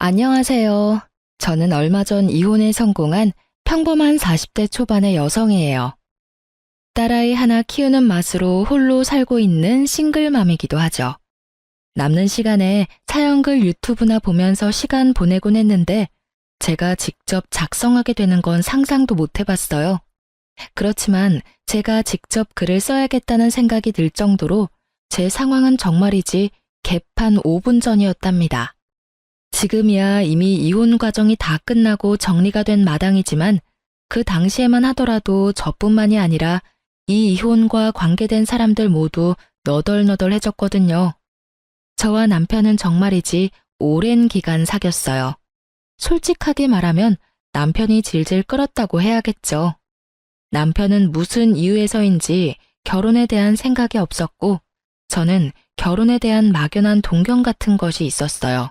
안녕하세요. 저는 얼마 전 이혼에 성공한 평범한 40대 초반의 여성이에요. 딸아이 하나 키우는 맛으로 홀로 살고 있는 싱글맘이기도 하죠. 남는 시간에 사연글 유튜브나 보면서 시간 보내곤 했는데 제가 직접 작성하게 되는 건 상상도 못 해봤어요. 그렇지만 제가 직접 글을 써야겠다는 생각이 들 정도로 제 상황은 정말이지 개판 5분 전이었답니다. 지금이야 이미 이혼 과정이 다 끝나고 정리가 된 마당이지만 그 당시에만 하더라도 저뿐만이 아니라 이 이혼과 관계된 사람들 모두 너덜너덜해졌거든요. 저와 남편은 정말이지 오랜 기간 사귀었어요. 솔직하게 말하면 남편이 질질 끌었다고 해야겠죠. 남편은 무슨 이유에서인지 결혼에 대한 생각이 없었고 저는 결혼에 대한 막연한 동경 같은 것이 있었어요.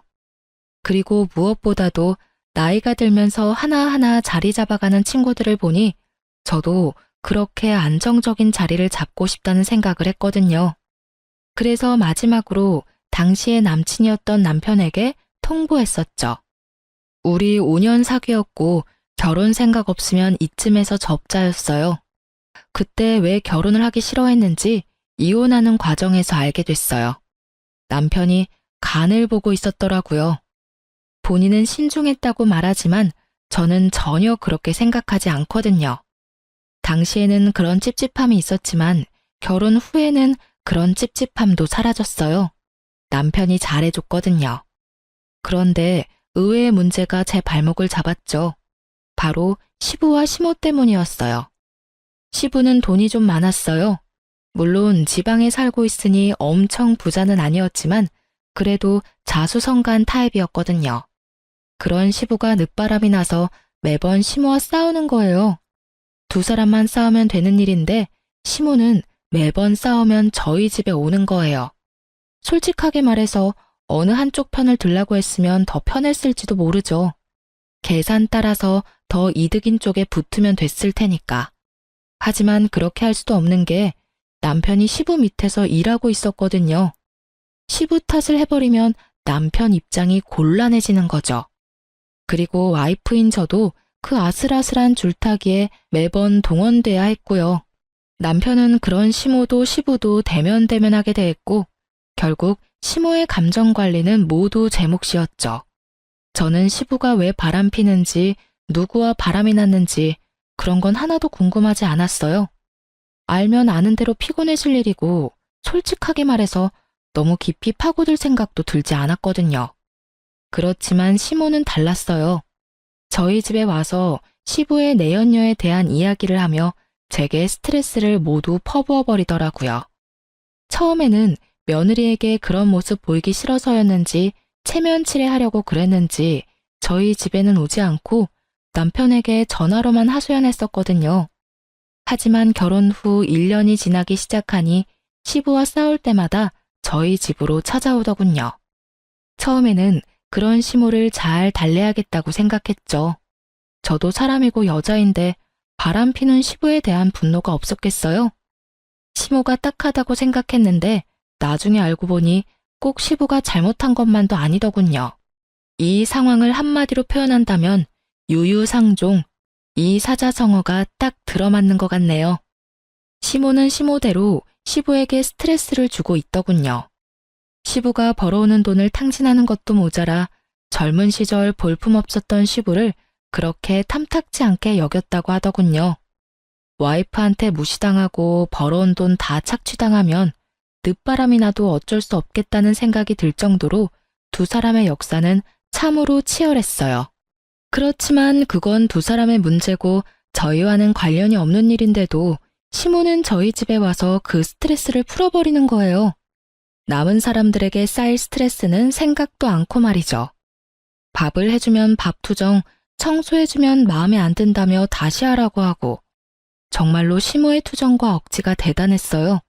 그리고 무엇보다도 나이가 들면서 하나하나 자리 잡아가는 친구들을 보니 저도 그렇게 안정적인 자리를 잡고 싶다는 생각을 했거든요. 그래서 마지막으로 당시의 남친이었던 남편에게 통보했었죠. 우리 5년 사귀었고 결혼 생각 없으면 이쯤에서 접자였어요. 그때 왜 결혼을 하기 싫어했는지 이혼하는 과정에서 알게 됐어요. 남편이 간을 보고 있었더라고요. 본인은 신중했다고 말하지만 저는 전혀 그렇게 생각하지 않거든요. 당시에는 그런 찝찝함이 있었지만 결혼 후에는 그런 찝찝함도 사라졌어요. 남편이 잘해줬거든요. 그런데 의외의 문제가 제 발목을 잡았죠. 바로 시부와 시모 때문이었어요. 시부는 돈이 좀 많았어요. 물론 지방에 살고 있으니 엄청 부자는 아니었지만 그래도 자수성가한 타입이었거든요. 그런 시부가 늦바람이 나서 매번 시모와 싸우는 거예요. 두 사람만 싸우면 되는 일인데 시모는 매번 싸우면 저희 집에 오는 거예요. 솔직하게 말해서 어느 한쪽 편을 들라고 했으면 더 편했을지도 모르죠. 계산 따라서 더 이득인 쪽에 붙으면 됐을 테니까. 하지만 그렇게 할 수도 없는 게 남편이 시부 밑에서 일하고 있었거든요. 시부 탓을 해버리면 남편 입장이 곤란해지는 거죠. 그리고 와이프인 저도 그 아슬아슬한 줄타기에 매번 동원돼야 했고요. 남편은 그런 시모도 시부도 대면대면하게 대했고 결국 시모의 감정 관리는 모두 제 몫이었죠. 저는 시부가 왜 바람피는지 누구와 바람이 났는지 그런 건 하나도 궁금하지 않았어요. 알면 아는 대로 피곤해질 일이고 솔직하게 말해서 너무 깊이 파고들 생각도 들지 않았거든요. 그렇지만 시모는 달랐어요. 저희 집에 와서 시부의 내연녀에 대한 이야기를 하며 제게 스트레스를 모두 퍼부어 버리더라고요. 처음에는 며느리에게 그런 모습 보이기 싫어서였는지 체면치레하려고 그랬는지 저희 집에는 오지 않고 남편에게 전화로만 하소연했었거든요. 하지만 결혼 후 1년이 지나기 시작하니 시부와 싸울 때마다 저희 집으로 찾아오더군요. 처음에는 그런 시모를 잘 달래야겠다고 생각했죠. 저도 사람이고 여자인데 바람피는 시부에 대한 분노가 없었겠어요? 시모가 딱하다고 생각했는데 나중에 알고 보니 꼭 시부가 잘못한 것만도 아니더군요. 이 상황을 한마디로 표현한다면 유유상종, 이 사자성어가 딱 들어맞는 것 같네요. 시모는 시모대로 시부에게 스트레스를 주고 있더군요. 시부가 벌어오는 돈을 탕진하는 것도 모자라 젊은 시절 볼품없었던 시부를 그렇게 탐탁지 않게 여겼다고 하더군요. 와이프한테 무시당하고 벌어온 돈 다 착취당하면 늦바람이 나도 어쩔 수 없겠다는 생각이 들 정도로 두 사람의 역사는 참으로 치열했어요. 그렇지만 그건 두 사람의 문제고 저희와는 관련이 없는 일인데도 시모는 저희 집에 와서 그 스트레스를 풀어버리는 거예요. 남은 사람들에게 쌓일 스트레스는 생각도 않고 말이죠. 밥을 해주면 밥투정, 청소해주면 마음에 안 든다며 다시 하라고 하고 정말로 시모의 투정과 억지가 대단했어요.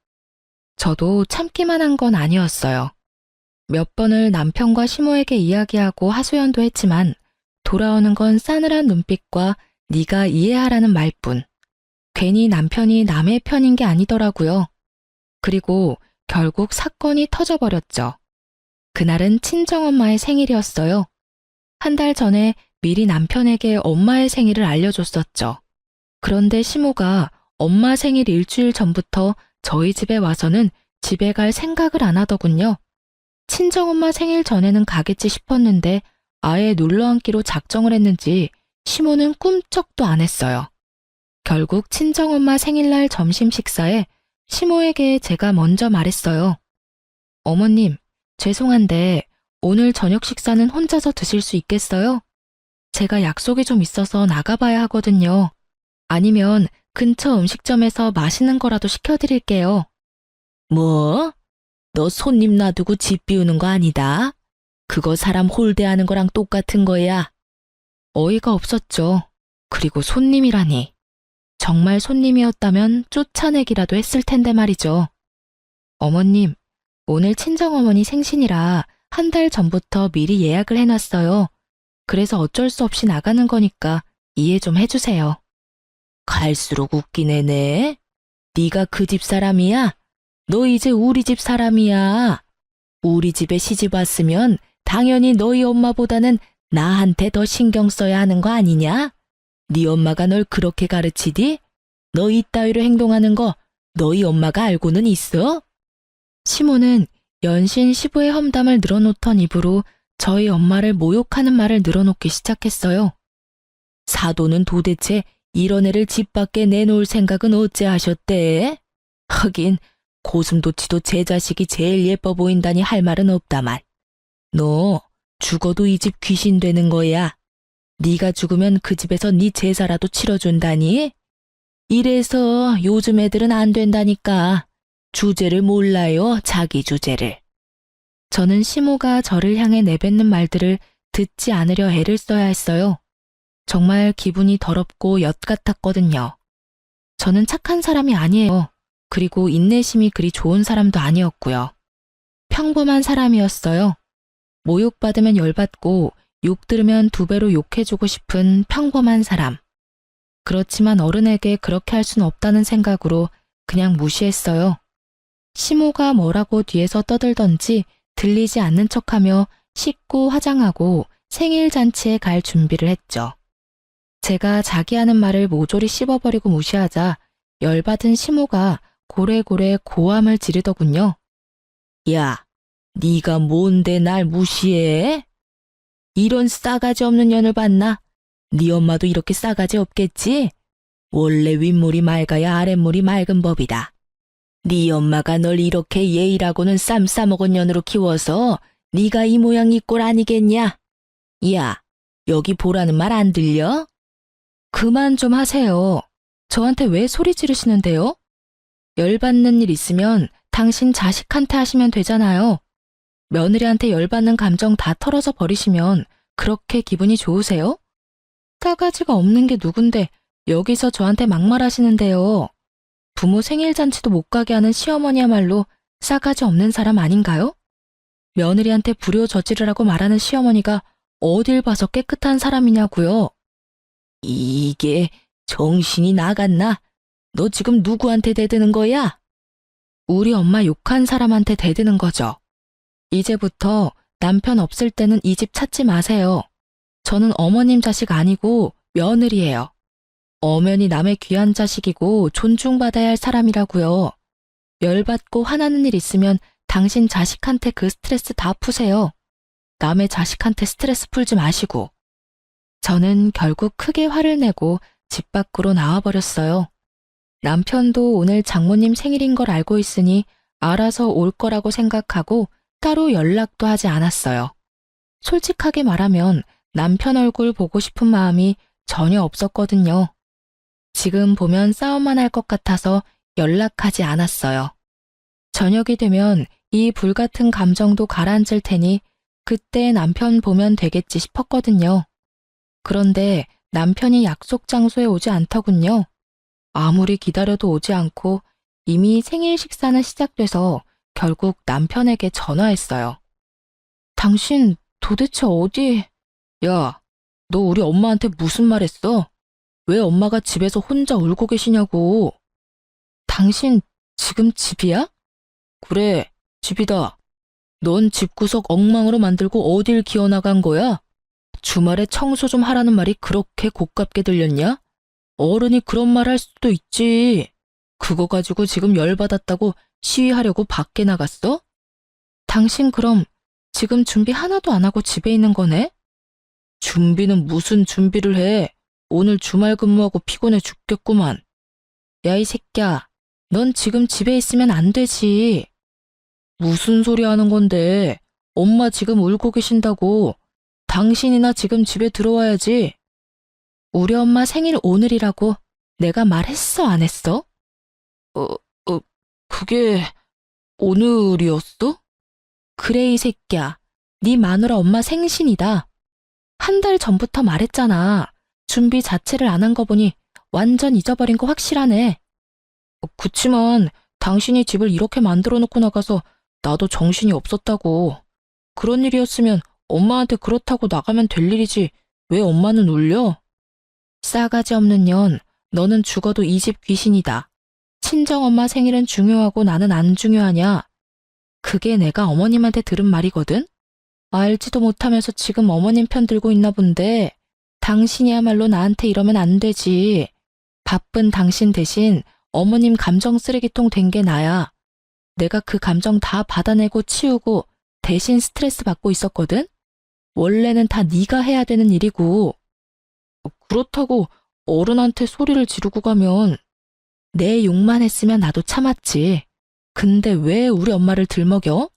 저도 참기만 한 건 아니었어요. 몇 번을 남편과 시모에게 이야기하고 하소연도 했지만 돌아오는 건 싸늘한 눈빛과 네가 이해하라는 말뿐. 괜히 남편이 남의 편인 게 아니더라고요. 그리고 결국 사건이 터져버렸죠. 그날은 친정엄마의 생일이었어요. 한 달 전에 미리 남편에게 엄마의 생일을 알려줬었죠. 그런데 시모가 엄마 생일 일주일 전부터 저희 집에 와서는 집에 갈 생각을 안 하더군요. 친정엄마 생일 전에는 가겠지 싶었는데 아예 눌러앉기로 작정을 했는지 시모는 꿈쩍도 안 했어요. 결국 친정엄마 생일날 점심 식사에 시모에게 제가 먼저 말했어요. 어머님, 죄송한데 오늘 저녁 식사는 혼자서 드실 수 있겠어요? 제가 약속이 좀 있어서 나가봐야 하거든요. 아니면 근처 음식점에서 맛있는 거라도 시켜드릴게요. 뭐? 너 손님 놔두고 집 비우는 거 아니다? 그거 사람 홀대하는 거랑 똑같은 거야. 어이가 없었죠. 그리고 손님이라니. 정말 손님이었다면 쫓아내기라도 했을 텐데 말이죠. 어머님, 오늘 친정어머니 생신이라 한 달 전부터 미리 예약을 해놨어요. 그래서 어쩔 수 없이 나가는 거니까 이해 좀 해주세요. 갈수록 웃기네, 네. 네가 그 집 사람이야? 너 이제 우리 집 사람이야. 우리 집에 시집 왔으면 당연히 너희 엄마보다는 나한테 더 신경 써야 하는 거 아니냐? 네 엄마가 널 그렇게 가르치디? 너 이따위로 행동하는 거 너희 엄마가 알고는 있어? 시모는 연신 시부의 험담을 늘어놓던 입으로 저희 엄마를 모욕하는 말을 늘어놓기 시작했어요. 사돈은 도대체 이런 애를 집 밖에 내놓을 생각은 어째 하셨대? 하긴 고슴도치도 제 자식이 제일 예뻐 보인다니 할 말은 없다만. 너 죽어도 이 집 귀신 되는 거야. 네가 죽으면 그 집에서 네 제사라도 치러준다니? 이래서 요즘 애들은 안 된다니까. 주제를 몰라요, 자기 주제를. 저는 시모가 저를 향해 내뱉는 말들을 듣지 않으려 애를 써야 했어요. 정말 기분이 더럽고 엿 같았거든요. 저는 착한 사람이 아니에요. 그리고 인내심이 그리 좋은 사람도 아니었고요. 평범한 사람이었어요. 모욕받으면 열받고 욕 들으면 두 배로 욕해주고 싶은 평범한 사람. 그렇지만 어른에게 그렇게 할 순 없다는 생각으로 그냥 무시했어요. 시모가 뭐라고 뒤에서 떠들던지 들리지 않는 척하며 씻고 화장하고 생일 잔치에 갈 준비를 했죠. 제가 자기 하는 말을 모조리 씹어버리고 무시하자 열받은 시모가 고래고래 고함을 지르더군요. 야, 네가 뭔데 날 무시해? 이런 싸가지 없는 년을 봤나? 네 엄마도 이렇게 싸가지 없겠지? 원래 윗물이 맑아야 아랫물이 맑은 법이다. 네 엄마가 널 이렇게 예의라고는 쌈 싸먹은 년으로 키워서 네가 이 모양 이 꼴 아니겠냐? 야, 여기 보라는 말 안 들려? 그만 좀 하세요. 저한테 왜 소리 지르시는데요? 열받는 일 있으면 당신 자식한테 하시면 되잖아요. 며느리한테 열받는 감정 다 털어져 버리시면 그렇게 기분이 좋으세요? 싸가지가 없는 게 누군데 여기서 저한테 막말하시는데요. 부모 생일잔치도 못 가게 하는 시어머니야말로 싸가지 없는 사람 아닌가요? 며느리한테 불효 저지르라고 말하는 시어머니가 어딜 봐서 깨끗한 사람이냐고요. 이게 정신이 나갔나? 너 지금 누구한테 대드는 거야? 우리 엄마 욕한 사람한테 대드는 거죠. 이제부터 남편 없을 때는 이 집 찾지 마세요. 저는 어머님 자식 아니고 며느리예요. 엄연히 남의 귀한 자식이고 존중받아야 할 사람이라고요. 열받고 화나는 일 있으면 당신 자식한테 그 스트레스 다 푸세요. 남의 자식한테 스트레스 풀지 마시고. 저는 결국 크게 화를 내고 집 밖으로 나와버렸어요. 남편도 오늘 장모님 생일인 걸 알고 있으니 알아서 올 거라고 생각하고 따로 연락도 하지 않았어요. 솔직하게 말하면 남편 얼굴 보고 싶은 마음이 전혀 없었거든요. 지금 보면 싸움만 할 것 같아서 연락하지 않았어요. 저녁이 되면 이 불같은 감정도 가라앉을 테니 그때 남편 보면 되겠지 싶었거든요. 그런데 남편이 약속 장소에 오지 않더군요. 아무리 기다려도 오지 않고 이미 생일 식사는 시작돼서 결국 남편에게 전화했어요. 당신 도대체 어디... 야, 너 우리 엄마한테 무슨 말 했어? 왜 엄마가 집에서 혼자 울고 계시냐고. 당신 지금 집이야? 그래, 집이다. 넌 집구석 엉망으로 만들고 어딜 기어나간 거야? 주말에 청소 좀 하라는 말이 그렇게 고깝게 들렸냐? 어른이 그런 말 할 수도 있지. 그거 가지고 지금 열받았다고 시위하려고 밖에 나갔어? 당신 그럼 지금 준비 하나도 안 하고 집에 있는 거네? 준비는 무슨 준비를 해? 오늘 주말 근무하고 피곤해 죽겠구만. 야, 이 새끼야. 넌 지금 집에 있으면 안 되지. 무슨 소리 하는 건데? 엄마 지금 울고 계신다고. 당신이나 지금 집에 들어와야지. 우리 엄마 생일 오늘이라고 내가 말했어, 안 했어? 그게 오늘이었어? 그래, 이 새끼야. 네 마누라 엄마 생신이다. 한 달 전부터 말했잖아. 준비 자체를 안 한 거 보니 완전 잊어버린 거 확실하네. 그치만 당신이 집을 이렇게 만들어 놓고 나가서 나도 정신이 없었다고. 그런 일이었으면 엄마한테 그렇다고 나가면 될 일이지. 왜 엄마는 울려? 싸가지 없는 년, 너는 죽어도 이 집 귀신이다. 친정엄마 생일은 중요하고 나는 안 중요하냐? 그게 내가 어머님한테 들은 말이거든? 알지도 못하면서 지금 어머님 편 들고 있나 본데 당신이야말로 나한테 이러면 안 되지. 바쁜 당신 대신 어머님 감정 쓰레기통 된 게 나야. 내가 그 감정 다 받아내고 치우고 대신 스트레스 받고 있었거든? 원래는 다 네가 해야 되는 일이고. 그렇다고 어른한테 소리를 지르고 가면 내 욕만 했으면 나도 참았지. 근데 왜 우리 엄마를 들먹여?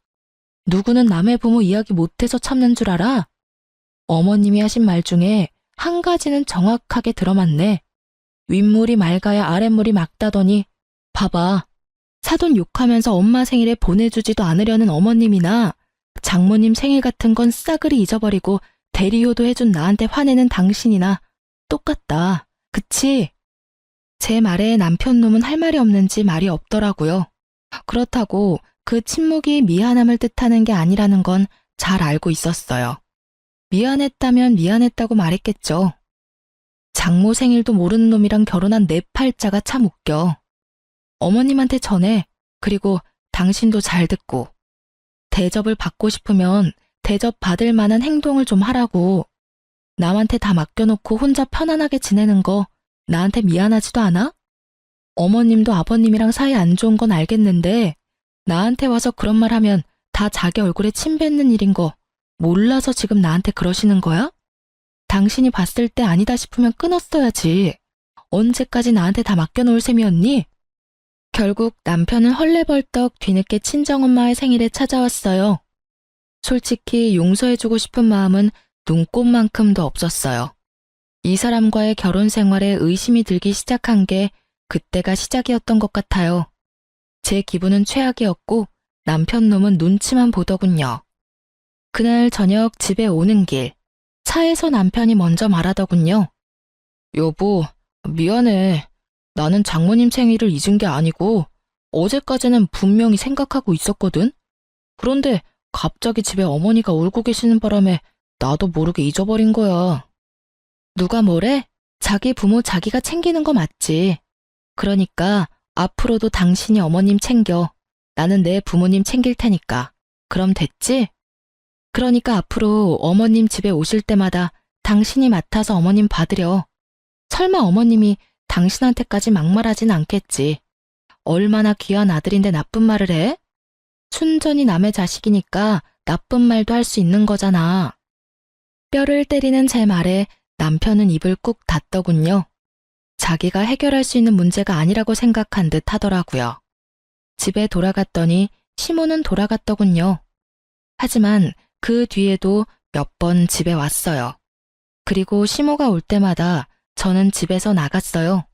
누구는 남의 부모 이야기 못해서 참는 줄 알아? 어머님이 하신 말 중에 한 가지는 정확하게 들어맞네. 윗물이 맑아야 아랫물이 맑다더니 봐봐. 사돈 욕하면서 엄마 생일에 보내주지도 않으려는 어머님이나 장모님 생일 같은 건 싸그리 잊어버리고 대리효도 해준 나한테 화내는 당신이나 똑같다. 그치? 제 말에 남편 놈은 할 말이 없는지 말이 없더라고요. 그렇다고 그 침묵이 미안함을 뜻하는 게 아니라는 건 잘 알고 있었어요. 미안했다면 미안했다고 말했겠죠. 장모 생일도 모르는 놈이랑 결혼한 내 팔자가 참 웃겨. 어머님한테 전해. 그리고 당신도 잘 듣고. 대접을 받고 싶으면 대접 받을 만한 행동을 좀 하라고. 남한테 다 맡겨놓고 혼자 편안하게 지내는 거 나한테 미안하지도 않아? 어머님도 아버님이랑 사이 안 좋은 건 알겠는데 나한테 와서 그런 말 하면 다 자기 얼굴에 침 뱉는 일인 거 몰라서 지금 나한테 그러시는 거야? 당신이 봤을 때 아니다 싶으면 끊었어야지. 언제까지 나한테 다 맡겨놓을 셈이었니? 결국 남편은 헐레벌떡 뒤늦게 친정엄마의 생일에 찾아왔어요. 솔직히 용서해주고 싶은 마음은 눈꼽만큼도 없었어요. 이 사람과의 결혼 생활에 의심이 들기 시작한 게 그때가 시작이었던 것 같아요. 제 기분은 최악이었고 남편 놈은 눈치만 보더군요. 그날 저녁 집에 오는 길, 차에서 남편이 먼저 말하더군요. 여보, 미안해. 나는 장모님 생일을 잊은 게 아니고 어제까지는 분명히 생각하고 있었거든. 그런데 갑자기 집에 어머니가 울고 계시는 바람에 나도 모르게 잊어버린 거야. 누가 뭐래? 자기 부모 자기가 챙기는 거 맞지. 그러니까 앞으로도 당신이 어머님 챙겨. 나는 내 부모님 챙길 테니까. 그럼 됐지? 그러니까 앞으로 어머님 집에 오실 때마다 당신이 맡아서 어머님 받으려. 설마 어머님이 당신한테까지 막말하진 않겠지. 얼마나 귀한 아들인데 나쁜 말을 해? 순전히 남의 자식이니까 나쁜 말도 할 수 있는 거잖아. 뼈를 때리는 제 말에 남편은 입을 꾹 닫더군요. 자기가 해결할 수 있는 문제가 아니라고 생각한 듯 하더라고요. 집에 돌아갔더니 시모는 돌아갔더군요. 하지만 그 뒤에도 몇 번 집에 왔어요. 그리고 시모가 올 때마다 저는 집에서 나갔어요.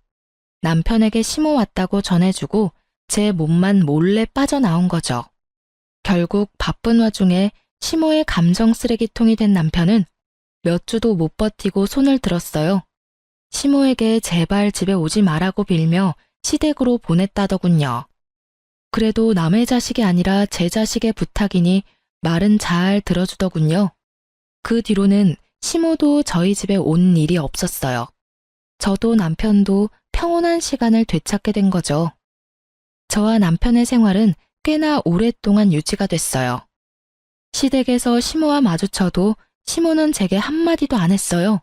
남편에게 시모 왔다고 전해주고 제 몸만 몰래 빠져나온 거죠. 결국 바쁜 와중에 시모의 감정 쓰레기통이 된 남편은 몇 주도 못 버티고 손을 들었어요. 시모에게 제발 집에 오지 말라고 빌며 시댁으로 보냈다더군요. 그래도 남의 자식이 아니라 제 자식의 부탁이니 말은 잘 들어주더군요. 그 뒤로는 시모도 저희 집에 온 일이 없었어요. 저도 남편도 평온한 시간을 되찾게 된 거죠. 저와 남편의 생활은 꽤나 오랫동안 유지가 됐어요. 시댁에서 시모와 마주쳐도 시모는 제게 한마디도 안 했어요.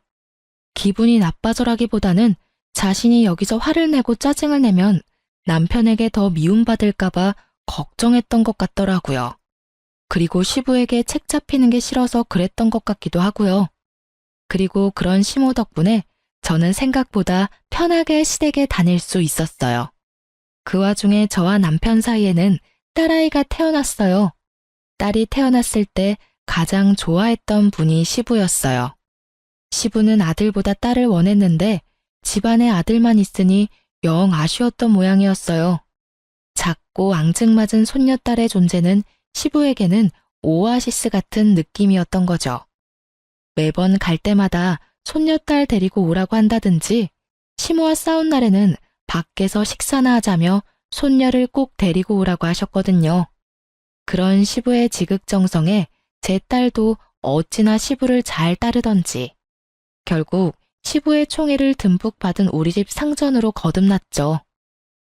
기분이 나빠져라기보다는 자신이 여기서 화를 내고 짜증을 내면 남편에게 더 미움받을까봐 걱정했던 것 같더라고요. 그리고 시부에게 책 잡히는 게 싫어서 그랬던 것 같기도 하고요. 그리고 그런 시모 덕분에 저는 생각보다 편하게 시댁에 다닐 수 있었어요. 그 와중에 저와 남편 사이에는 딸아이가 태어났어요. 딸이 태어났을 때 가장 좋아했던 분이 시부였어요. 시부는 아들보다 딸을 원했는데 집안에 아들만 있으니 영 아쉬웠던 모양이었어요. 작고 앙증맞은 손녀딸의 존재는 시부에게는 오아시스 같은 느낌이었던 거죠. 매번 갈 때마다 손녀딸 데리고 오라고 한다든지 시모와 싸운 날에는 밖에서 식사나 하자며 손녀를 꼭 데리고 오라고 하셨거든요. 그런 시부의 지극정성에 제 딸도 어찌나 시부를 잘 따르던지 결국 시부의 총애를 듬뿍 받은 우리 집 상전으로 거듭났죠.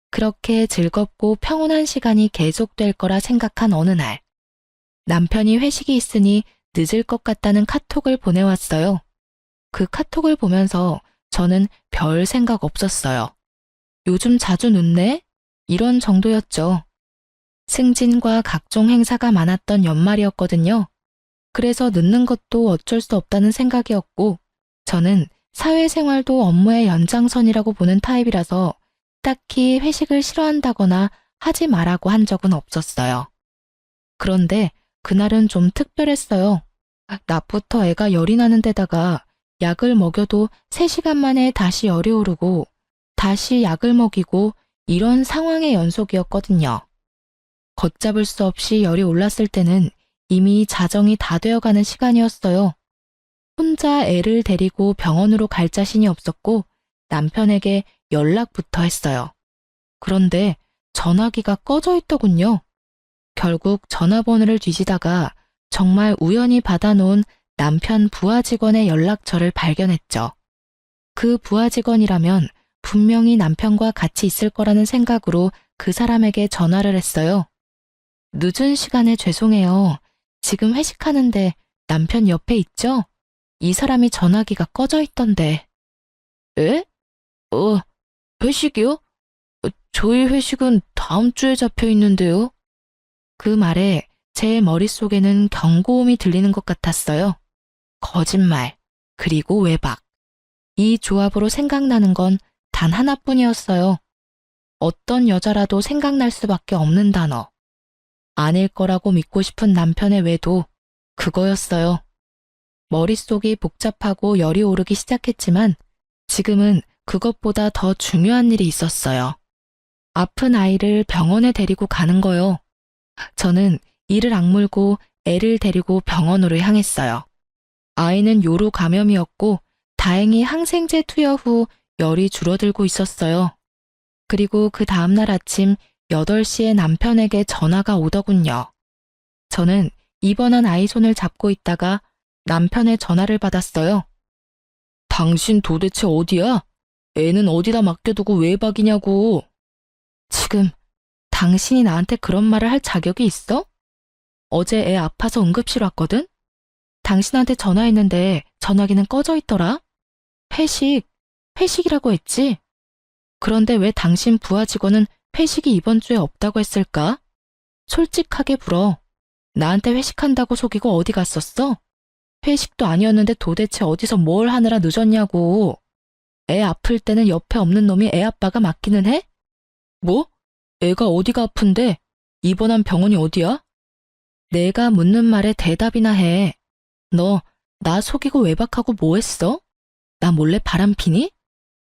그렇게 즐겁고 평온한 시간이 계속될 거라 생각한 어느 날 남편이 회식이 있으니 늦을 것 같다는 카톡을 보내왔어요. 그 카톡을 보면서 저는 별 생각 없었어요. 요즘 자주 늦네? 이런 정도였죠. 승진과 각종 행사가 많았던 연말이었거든요. 그래서 늦는 것도 어쩔 수 없다는 생각이었고 저는 사회생활도 업무의 연장선이라고 보는 타입이라서 딱히 회식을 싫어한다거나 하지 말라고 한 적은 없었어요. 그런데 그날은 좀 특별했어요. 낮부터 애가 열이 나는 데다가 약을 먹여도 3시간 만에 다시 열이 오르고 다시 약을 먹이고 이런 상황의 연속이었거든요. 걷잡을 수 없이 열이 올랐을 때는 이미 자정이 다 되어가는 시간이었어요. 혼자 애를 데리고 병원으로 갈 자신이 없었고 남편에게 연락부터 했어요. 그런데 전화기가 꺼져 있더군요. 결국 전화번호를 뒤지다가 정말 우연히 받아놓은 남편 부하 직원의 연락처를 발견했죠. 그 부하 직원이라면 분명히 남편과 같이 있을 거라는 생각으로 그 사람에게 전화를 했어요. 늦은 시간에 죄송해요. 지금 회식하는데 남편 옆에 있죠? 이 사람이 전화기가 꺼져 있던데. 에? 회식이요? 저희 회식은 다음 주에 잡혀 있는데요. 그 말에 제 머릿속에는 경고음이 들리는 것 같았어요. 거짓말, 그리고 외박. 이 조합으로 생각나는 건 단 하나뿐이었어요. 어떤 여자라도 생각날 수밖에 없는 단어. 아닐 거라고 믿고 싶은 남편의 외도, 그거였어요. 머릿속이 복잡하고 열이 오르기 시작했지만 지금은 그것보다 더 중요한 일이 있었어요. 아픈 아이를 병원에 데리고 가는 거요. 저는 이를 악물고 애를 데리고 병원으로 향했어요. 아이는 요로 감염이었고 다행히 항생제 투여 후 열이 줄어들고 있었어요. 그리고 그 다음날 아침 8시에 남편에게 전화가 오더군요. 저는 입원한 아이 손을 잡고 있다가 남편의 전화를 받았어요. 당신 도대체 어디야? 애는 어디다 맡겨두고 외박이냐고. 지금 당신이 나한테 그런 말을 할 자격이 있어? 어제 애 아파서 응급실 왔거든? 당신한테 전화했는데 전화기는 꺼져 있더라? 회식이라고 했지? 그런데 왜 당신 부하 직원은 회식이 이번 주에 없다고 했을까? 솔직하게 물어. 나한테 회식한다고 속이고 어디 갔었어? 회식도 아니었는데 도대체 어디서 뭘 하느라 늦었냐고. 애 아플 때는 옆에 없는 놈이 애 아빠가 맡기는 해? 뭐? 애가 어디가 아픈데? 입원한 병원이 어디야? 내가 묻는 말에 대답이나 해. 너 나 속이고 외박하고 뭐 했어? 나 몰래 바람 피니?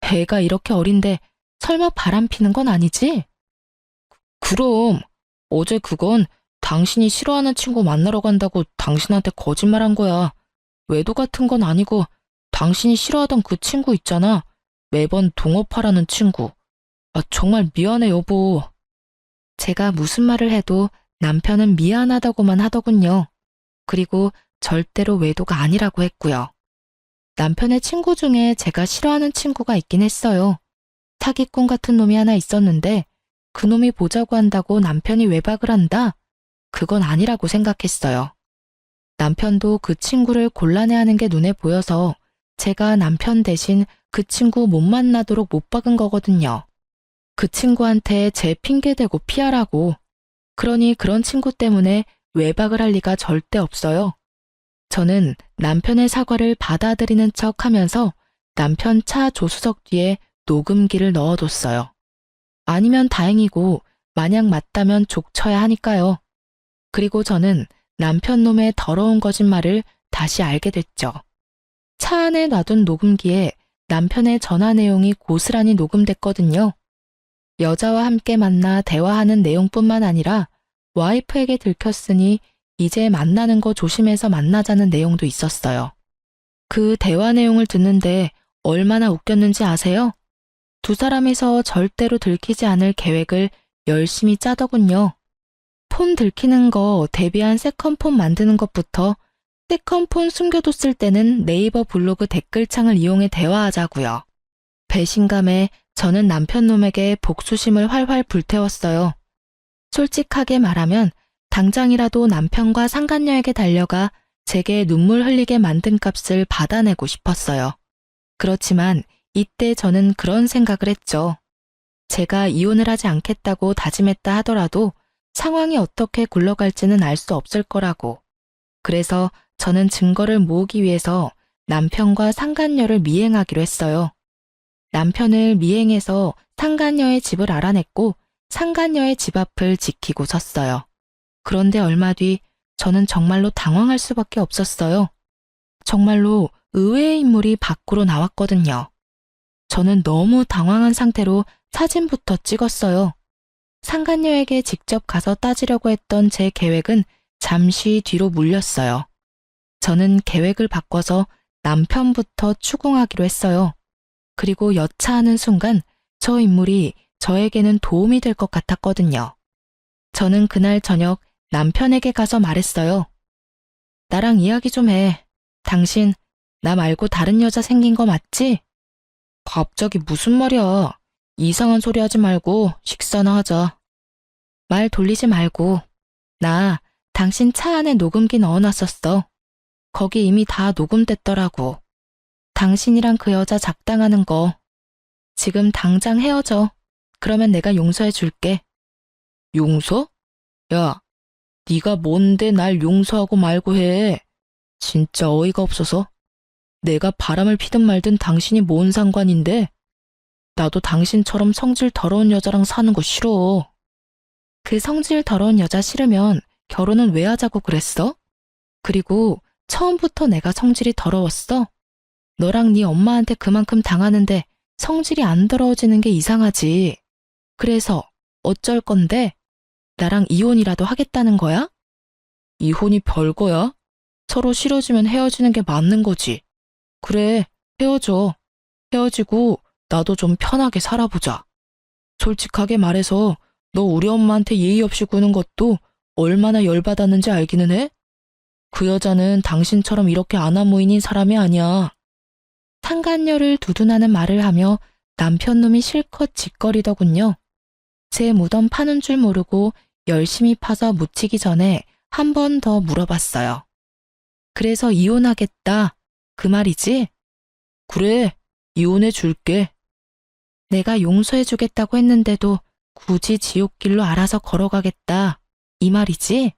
애가 이렇게 어린데 설마 바람 피는 건 아니지? 그럼 어제 그건 당신이 싫어하는 친구 만나러 간다고 당신한테 거짓말한 거야. 외도 같은 건 아니고 당신이 싫어하던 그 친구 있잖아. 매번 동업하라는 친구. 정말 미안해 여보. 제가 무슨 말을 해도 남편은 미안하다고만 하더군요. 그리고 절대로 외도가 아니라고 했고요. 남편의 친구 중에 제가 싫어하는 친구가 있긴 했어요. 사기꾼 같은 놈이 하나 있었는데 그 놈이 보자고 한다고 남편이 외박을 한다? 그건 아니라고 생각했어요. 남편도 그 친구를 곤란해하는 게 눈에 보여서 제가 남편 대신 그 친구 못 만나도록 못 박은 거거든요. 그 친구한테 제 핑계대고 피하라고. 그러니 그런 친구 때문에 외박을 할 리가 절대 없어요. 저는 남편의 사과를 받아들이는 척 하면서 남편 차 조수석 뒤에 녹음기를 넣어뒀어요. 아니면 다행이고 만약 맞다면 족쳐야 하니까요. 그리고 저는 남편 놈의 더러운 거짓말을 다시 알게 됐죠. 차 안에 놔둔 녹음기에 남편의 전화 내용이 고스란히 녹음됐거든요. 여자와 함께 만나 대화하는 내용뿐만 아니라 와이프에게 들켰으니 이제 만나는 거 조심해서 만나자는 내용도 있었어요. 그 대화 내용을 듣는데 얼마나 웃겼는지 아세요? 두 사람이서 절대로 들키지 않을 계획을 열심히 짜더군요. 폰 들키는 거 대비한 세컨폰 만드는 것부터 세컨폰 숨겨뒀을 때는 네이버 블로그 댓글창을 이용해 대화하자고요. 배신감에 저는 남편 놈에게 복수심을 활활 불태웠어요. 솔직하게 말하면 당장이라도 남편과 상간녀에게 달려가 제게 눈물 흘리게 만든 값을 받아내고 싶었어요. 그렇지만 이때 저는 그런 생각을 했죠. 제가 이혼을 하지 않겠다고 다짐했다 하더라도 상황이 어떻게 굴러갈지는 알 수 없을 거라고. 그래서 저는 증거를 모으기 위해서 남편과 상간녀를 미행하기로 했어요. 남편을 미행해서 상간녀의 집을 알아냈고 상간녀의 집 앞을 지키고 섰어요. 그런데 얼마 뒤 저는 정말로 당황할 수밖에 없었어요. 정말로 의외의 인물이 밖으로 나왔거든요. 저는 너무 당황한 상태로 사진부터 찍었어요. 상간녀에게 직접 가서 따지려고 했던 제 계획은 잠시 뒤로 물렸어요. 저는 계획을 바꿔서 남편부터 추궁하기로 했어요. 그리고 여차하는 순간 저 인물이 저에게는 도움이 될 것 같았거든요. 저는 그날 저녁 남편에게 가서 말했어요. 나랑 이야기 좀 해. 당신 나 말고 다른 여자 생긴 거 맞지? 갑자기 무슨 말이야. 이상한 소리 하지 말고 식사나 하자. 말 돌리지 말고. 나 당신 차 안에 녹음기 넣어놨었어. 거기 이미 다 녹음됐더라고. 당신이랑 그 여자 작당하는 거. 지금 당장 헤어져. 그러면 내가 용서해 줄게. 용서? 야, 네가 뭔데 날 용서하고 말고 해. 진짜 어이가 없어서. 내가 바람을 피든 말든 당신이 뭔 상관인데? 나도 당신처럼 성질 더러운 여자랑 사는 거 싫어. 그 성질 더러운 여자 싫으면 결혼은 왜 하자고 그랬어? 그리고 처음부터 내가 성질이 더러웠어? 너랑 네 엄마한테 그만큼 당하는데 성질이 안 더러워지는 게 이상하지. 그래서 어쩔 건데? 나랑 이혼이라도 하겠다는 거야? 이혼이 별거야? 서로 싫어지면 헤어지는 게 맞는 거지. 그래, 헤어져. 헤어지고 나도 좀 편하게 살아보자. 솔직하게 말해서 너 우리 엄마한테 예의 없이 구는 것도 얼마나 열받았는지 알기는 해? 그 여자는 당신처럼 이렇게 아나무인인 사람이 아니야. 상간녀를 두둔하는 말을 하며 남편놈이 실컷 짓거리더군요. 제 무덤 파는 줄 모르고 열심히 파서 묻히기 전에 한 번 더 물어봤어요. 그래서 이혼하겠다. 그 말이지? 그래, 이혼해 줄게. 내가 용서해 주겠다고 했는데도 굳이 지옥길로 알아서 걸어가겠다. 이 말이지?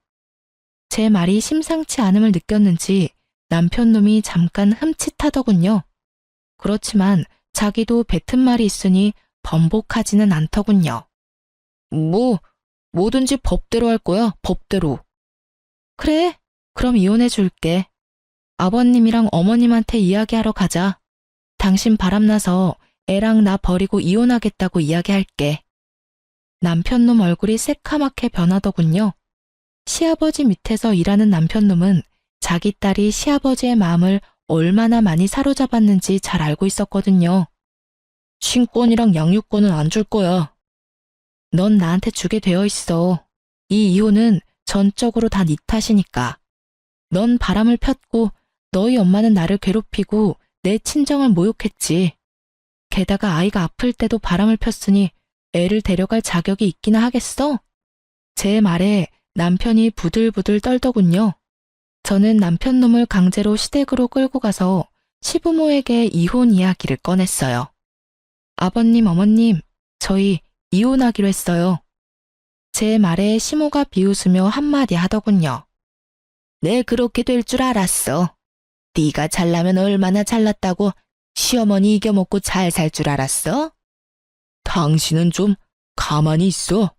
제 말이 심상치 않음을 느꼈는지 남편놈이 잠깐 흠칫하더군요. 그렇지만 자기도 뱉은 말이 있으니 번복하지는 않더군요. 뭐든지 법대로 할 거야, 법대로. 그래, 그럼 이혼해 줄게. 아버님이랑 어머님한테 이야기하러 가자. 당신 바람나서 애랑 나 버리고 이혼하겠다고 이야기할게. 남편놈 얼굴이 새카맣게 변하더군요. 시아버지 밑에서 일하는 남편놈은 자기 딸이 시아버지의 마음을 얼마나 많이 사로잡았는지 잘 알고 있었거든요. 친권이랑 양육권은 안 줄 거야. 넌 나한테 주게 되어 있어. 이 이혼은 전적으로 다 네 탓이니까. 넌 바람을 폈고 너희 엄마는 나를 괴롭히고 내 친정을 모욕했지. 게다가 아이가 아플 때도 바람을 폈으니 애를 데려갈 자격이 있기나 하겠어? 제 말에 남편이 부들부들 떨더군요. 저는 남편 놈을 강제로 시댁으로 끌고 가서 시부모에게 이혼 이야기를 꺼냈어요. 아버님, 어머님, 저희 이혼하기로 했어요. 제 말에 시모가 비웃으며 한마디 하더군요. 내 그렇게 될 줄 알았어. 네가 잘나면 얼마나 잘났다고 시어머니 이겨먹고 잘 살 줄 알았어? 당신은 좀 가만히 있어.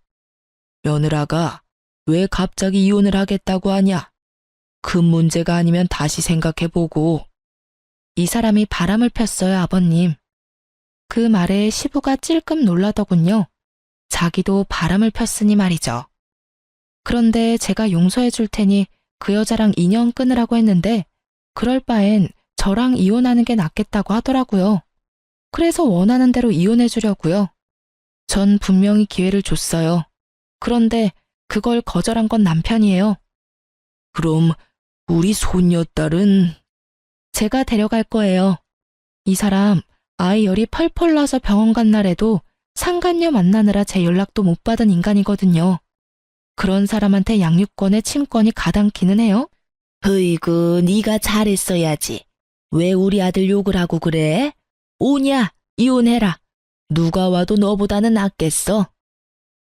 며느라가 왜 갑자기 이혼을 하겠다고 하냐? 큰 문제가 아니면 다시 생각해보고. 이 사람이 바람을 폈어요, 아버님. 그 말에 시부가 찔끔 놀라더군요. 자기도 바람을 폈으니 말이죠. 그런데 제가 용서해 줄 테니 그 여자랑 인연 끊으라고 했는데 그럴 바엔 저랑 이혼하는 게 낫겠다고 하더라고요. 그래서 원하는 대로 이혼해 주려고요. 전 분명히 기회를 줬어요. 그런데 그걸 거절한 건 남편이에요. 그럼 우리 손녀딸은 제가 데려갈 거예요. 이 사람 아이 열이 펄펄 나서 병원 간 날에도 상간녀 만나느라 제 연락도 못 받은 인간이거든요. 그런 사람한테 양육권에 침권이 가당키는 해요? 으이구, 네가 잘했어야지. 왜 우리 아들 욕을 하고 그래? 오냐, 이혼해라. 누가 와도 너보다는 낫겠어.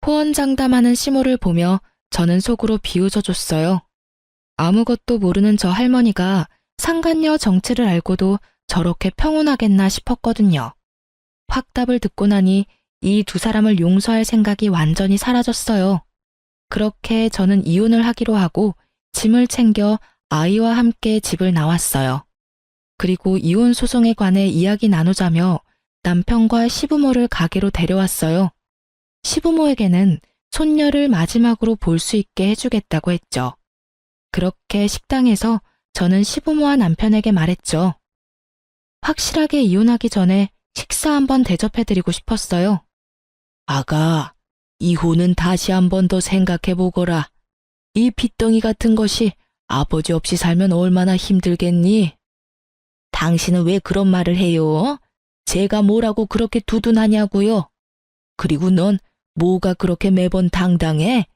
호언장담하는 시모를 보며 저는 속으로 비웃어줬어요. 아무것도 모르는 저 할머니가 상간녀 정체를 알고도 저렇게 평온하겠나 싶었거든요. 확답을 듣고 나니 이 두 사람을 용서할 생각이 완전히 사라졌어요. 그렇게 저는 이혼을 하기로 하고 짐을 챙겨 아이와 함께 집을 나왔어요. 그리고 이혼 소송에 관해 이야기 나누자며 남편과 시부모를 가게로 데려왔어요. 시부모에게는 손녀를 마지막으로 볼 수 있게 해주겠다고 했죠. 그렇게 식당에서 저는 시부모와 남편에게 말했죠. 확실하게 이혼하기 전에 식사 한번 대접해드리고 싶었어요. 아가, 이혼은 다시 한 번 더 생각해보거라. 이 빚덩이 같은 것이 아버지 없이 살면 얼마나 힘들겠니? 당신은 왜 그런 말을 해요? 제가 뭐라고 그렇게 두둔하냐고요? 그리고 넌 뭐가 그렇게 매번 당당해?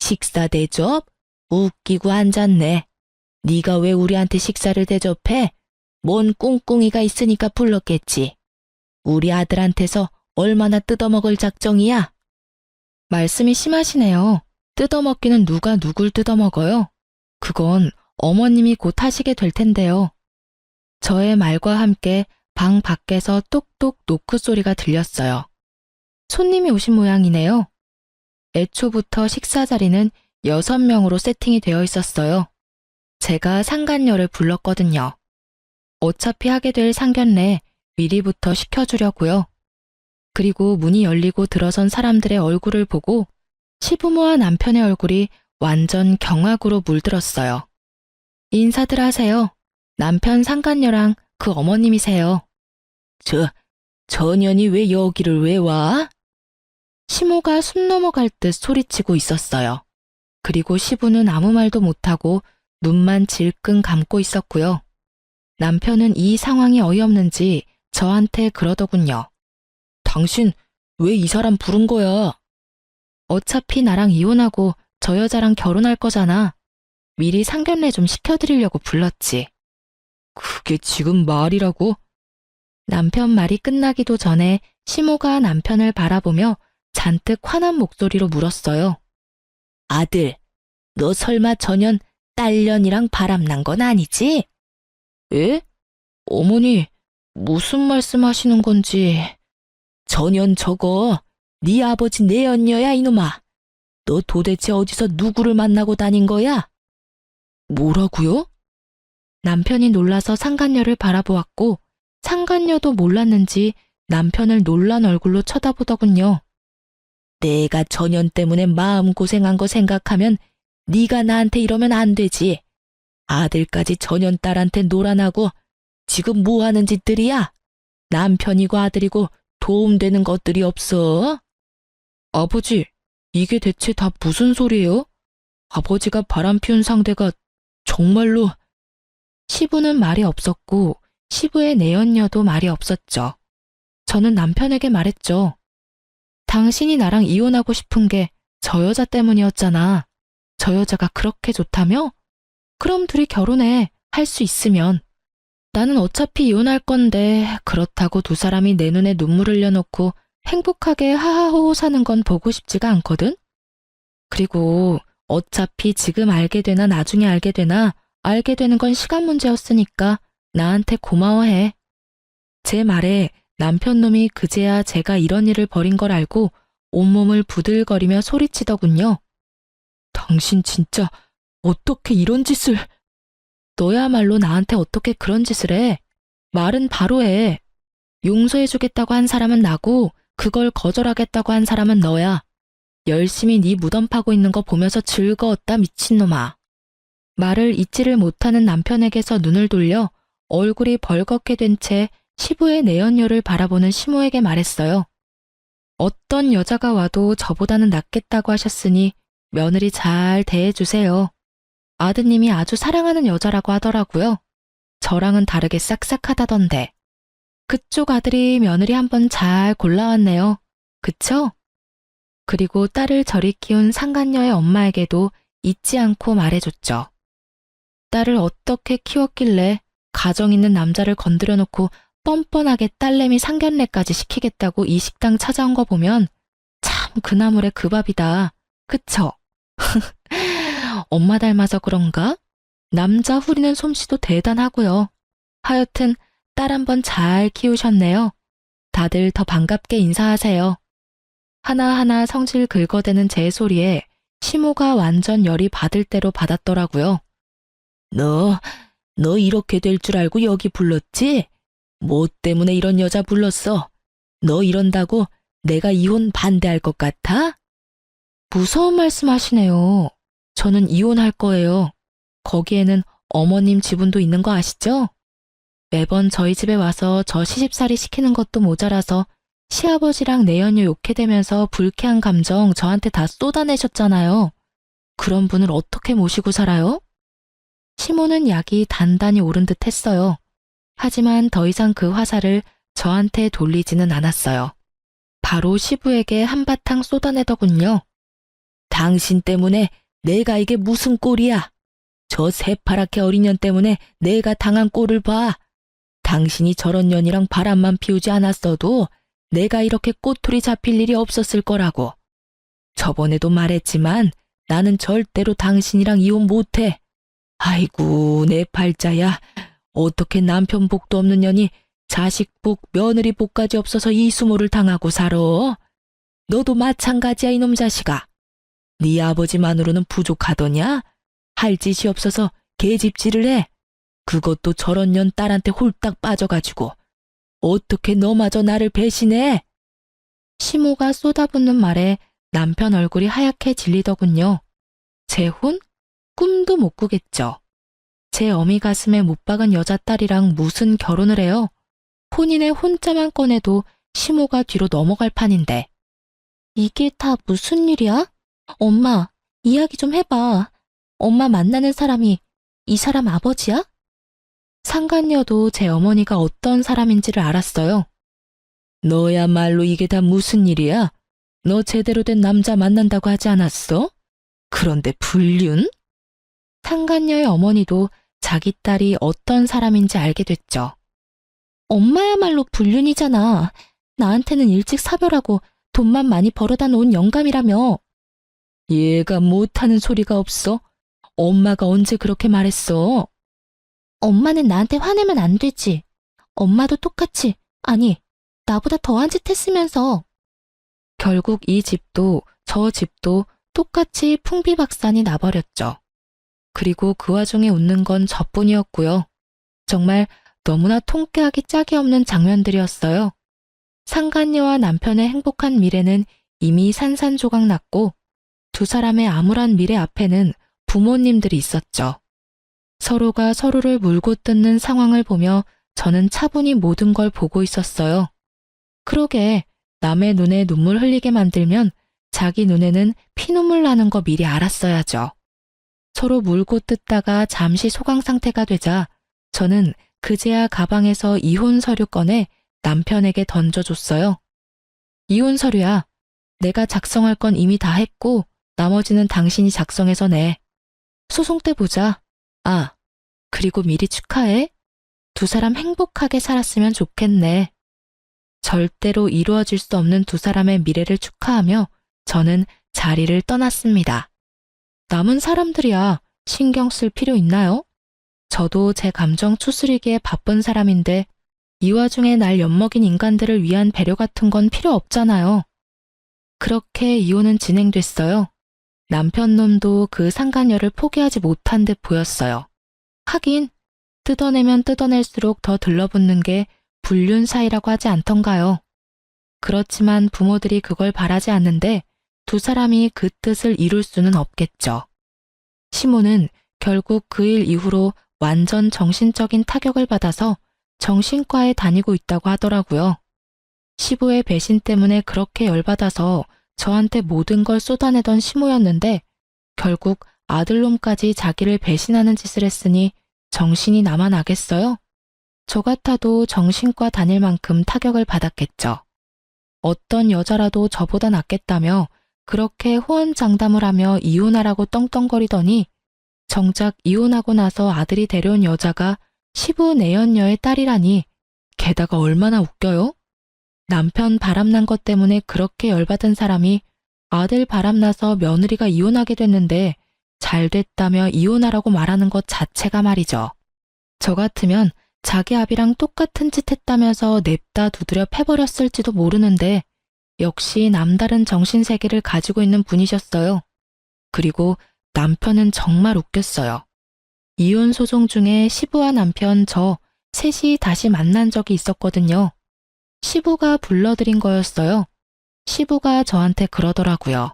식사 대접? 웃기고 앉았네. 네가 왜 우리한테 식사를 대접해? 뭔 꿍꿍이가 있으니까 불렀겠지. 우리 아들한테서 얼마나 뜯어먹을 작정이야? 말씀이 심하시네요. 뜯어먹기는 누가 누굴 뜯어먹어요? 그건 어머님이 곧 하시게 될 텐데요. 저의 말과 함께 방 밖에서 똑똑 노크 소리가 들렸어요. 손님이 오신 모양이네요. 애초부터 식사 자리는 6명으로 세팅이 되어 있었어요. 제가 상간녀를 불렀거든요. 어차피 하게 될 상견례 미리부터 시켜주려고요. 그리고 문이 열리고 들어선 사람들의 얼굴을 보고 시부모와 남편의 얼굴이 완전 경악으로 물들었어요. 인사들 하세요. 남편 상간녀랑 그 어머님이세요. 저 년이 왜 여기를 왜 와? 시모가 숨 넘어갈 듯 소리치고 있었어요. 그리고 시부는 아무 말도 못하고 눈만 질끈 감고 있었고요. 남편은 이 상황이 어이없는지 저한테 그러더군요. 당신 왜 이 사람 부른 거야? 어차피 나랑 이혼하고 저 여자랑 결혼할 거잖아. 미리 상견례 좀 시켜드리려고 불렀지. 그게 지금 말이라고? 남편 말이 끝나기도 전에 시모가 남편을 바라보며 잔뜩 화난 목소리로 물었어요. 아들, 너 설마 전년 딸년이랑 바람난 건 아니지? 에? 어머니, 무슨 말씀하시는 건지. 전년 저거 네 아버지 내연녀야 이놈아. 너 도대체 어디서 누구를 만나고 다닌 거야? 뭐라고요? 남편이 놀라서 상간녀를 바라보았고 상간녀도 몰랐는지 남편을 놀란 얼굴로 쳐다보더군요. 내가 전년 때문에 마음고생한 거 생각하면 네가 나한테 이러면 안 되지. 아들까지 전년 딸한테 놀아나고 지금 뭐 하는 짓들이야? 남편이고 아들이고 도움되는 것들이 없어? 아버지, 이게 대체 다 무슨 소리예요? 아버지가 바람 피운 상대가 정말로... 시부는 말이 없었고 시부의 내연녀도 말이 없었죠. 저는 남편에게 말했죠. 당신이 나랑 이혼하고 싶은 게 저 여자 때문이었잖아. 저 여자가 그렇게 좋다며? 그럼 둘이 결혼해. 할 수 있으면. 나는 어차피 이혼할 건데 그렇다고 두 사람이 내 눈에 눈물 흘려놓고 행복하게 하하호호 사는 건 보고 싶지가 않거든? 그리고 어차피 지금 알게 되나 나중에 알게 되나 알게 되는 건 시간 문제였으니까 나한테 고마워해. 제 말에 남편 놈이 그제야 제가 이런 일을 벌인 걸 알고 온몸을 부들거리며 소리치더군요. 당신 진짜 어떻게 이런 짓을... 너야말로 나한테 어떻게 그런 짓을 해? 말은 바로 해. 용서해주겠다고 한 사람은 나고 그걸 거절하겠다고 한 사람은 너야. 열심히 네 무덤 파고 있는 거 보면서 즐거웠다 미친놈아. 말을 잊지를 못하는 남편에게서 눈을 돌려 얼굴이 벌겋게 된 채 시부의 내연녀를 바라보는 시모에게 말했어요. 어떤 여자가 와도 저보다는 낫겠다고 하셨으니 며느리 잘 대해주세요. 아드님이 아주 사랑하는 여자라고 하더라고요. 저랑은 다르게 싹싹하다던데. 그쪽 아들이 며느리 한번 잘 골라왔네요. 그쵸? 그리고 딸을 저리 키운 상간녀의 엄마에게도 잊지 않고 말해줬죠. 딸을 어떻게 키웠길래 가정 있는 남자를 건드려 놓고 뻔뻔하게 딸내미 상견례까지 시키겠다고 이 식당 찾아온 거 보면 참 그나물의 그 밥이다. 그쵸? 엄마 닮아서 그런가? 남자 후리는 솜씨도 대단하고요. 하여튼 딸 한번 잘 키우셨네요. 다들 더 반갑게 인사하세요. 하나하나 성질 긁어대는 제 소리에 시모가 완전 열이 받을 대로 받았더라고요. 너 이렇게 될 줄 알고 여기 불렀지? 뭐 때문에 이런 여자 불렀어? 너 이런다고 내가 이혼 반대할 것 같아? 무서운 말씀 하시네요. 저는 이혼할 거예요. 거기에는 어머님 지분도 있는 거 아시죠? 매번 저희 집에 와서 저 시집살이 시키는 것도 모자라서 시아버지랑 내연녀 욕해대면서 불쾌한 감정 저한테 다 쏟아내셨잖아요. 그런 분을 어떻게 모시고 살아요? 시모는 약이 단단히 오른 듯 했어요. 하지만 더 이상 그 화살을 저한테 돌리지는 않았어요. 바로 시부에게 한바탕 쏟아내더군요. 당신 때문에 내가 이게 무슨 꼴이야. 저 새파랗게 어린 년 때문에 내가 당한 꼴을 봐. 당신이 저런 년이랑 바람만 피우지 않았어도 내가 이렇게 꼬투리 잡힐 일이 없었을 거라고. 저번에도 말했지만 나는 절대로 당신이랑 이혼 못해. 아이고 내 팔자야. 어떻게 남편 복도 없는 년이 자식 복, 며느리 복까지 없어서 이 수모를 당하고 살아? 너도 마찬가지야 이놈 자식아. 네 아버지만으로는 부족하더냐? 할 짓이 없어서 계집질을 해. 그것도 저런 년 딸한테 홀딱 빠져가지고. 어떻게 너마저 나를 배신해? 시모가 쏟아붓는 말에 남편 얼굴이 하얗게 질리더군요. 재혼? 꿈도 못 꾸겠죠. 제 어미 가슴에 못 박은 여자 딸이랑 무슨 결혼을 해요? 혼인의 혼자만 꺼내도 시모가 뒤로 넘어갈 판인데. 이게 다 무슨 일이야? 엄마, 이야기 좀 해봐. 엄마 만나는 사람이 이 사람 아버지야? 상간녀도 제 어머니가 어떤 사람인지를 알았어요. 너야말로 이게 다 무슨 일이야? 너 제대로 된 남자 만난다고 하지 않았어? 그런데 불륜? 상간녀의 어머니도 자기 딸이 어떤 사람인지 알게 됐죠. 엄마야말로 불륜이잖아. 나한테는 일찍 사별하고 돈만 많이 벌어다 놓은 영감이라며. 얘가 못하는 소리가 없어? 엄마가 언제 그렇게 말했어? 엄마는 나한테 화내면 안 되지. 엄마도 똑같이, 아니, 나보다 더한 짓 했으면서. 결국 이 집도 저 집도 똑같이 풍비박산이 나버렸죠. 그리고 그 와중에 웃는 건 저뿐이었고요. 정말 너무나 통쾌하기 짝이 없는 장면들이었어요. 상간녀와 남편의 행복한 미래는 이미 산산조각 났고 두 사람의 암울한 미래 앞에는 부모님들이 있었죠. 서로가 서로를 물고 뜯는 상황을 보며 저는 차분히 모든 걸 보고 있었어요. 그러게 남의 눈에 눈물 흘리게 만들면 자기 눈에는 피눈물 나는 거 미리 알았어야죠. 서로 물고 뜯다가 잠시 소강 상태가 되자 저는 그제야 가방에서 이혼 서류 꺼내 남편에게 던져줬어요. 이혼 서류야. 내가 작성할 건 이미 다 했고 나머지는 당신이 작성해서 내. 소송 때 보자. 아, 그리고 미리 축하해. 두 사람 행복하게 살았으면 좋겠네. 절대로 이루어질 수 없는 두 사람의 미래를 축하하며 저는 자리를 떠났습니다. 남은 사람들이야 신경 쓸 필요 있나요? 저도 제 감정 추스리기에 바쁜 사람인데 이 와중에 날 엿먹인 인간들을 위한 배려 같은 건 필요 없잖아요. 그렇게 이혼은 진행됐어요. 남편 놈도 그 상간녀를 포기하지 못한 듯 보였어요. 하긴 뜯어내면 뜯어낼수록 더 들러붙는 게 불륜 사이라고 하지 않던가요. 그렇지만 부모들이 그걸 바라지 않는데 두 사람이 그 뜻을 이룰 수는 없겠죠. 시모는 결국 그 일 이후로 완전 정신적인 타격을 받아서 정신과에 다니고 있다고 하더라고요. 시부의 배신 때문에 그렇게 열받아서 저한테 모든 걸 쏟아내던 시모였는데 결국 아들놈까지 자기를 배신하는 짓을 했으니 정신이 남아나겠어요? 저 같아도 정신과 다닐 만큼 타격을 받았겠죠. 어떤 여자라도 저보다 낫겠다며 그렇게 호언장담을 하며 이혼하라고 떵떵거리더니 정작 이혼하고 나서 아들이 데려온 여자가 시부 내연녀의 딸이라니 게다가 얼마나 웃겨요? 남편 바람난 것 때문에 그렇게 열받은 사람이 아들 바람나서 며느리가 이혼하게 됐는데 잘 됐다며 이혼하라고 말하는 것 자체가 말이죠. 저 같으면 자기 아비랑 똑같은 짓 했다면서 냅다 두드려 패버렸을지도 모르는데 역시 남다른 정신세계를 가지고 있는 분이셨어요. 그리고 남편은 정말 웃겼어요. 이혼 소송 중에 시부와 남편 저 셋이 다시 만난 적이 있었거든요. 시부가 불러들인 거였어요. 시부가 저한테 그러더라고요.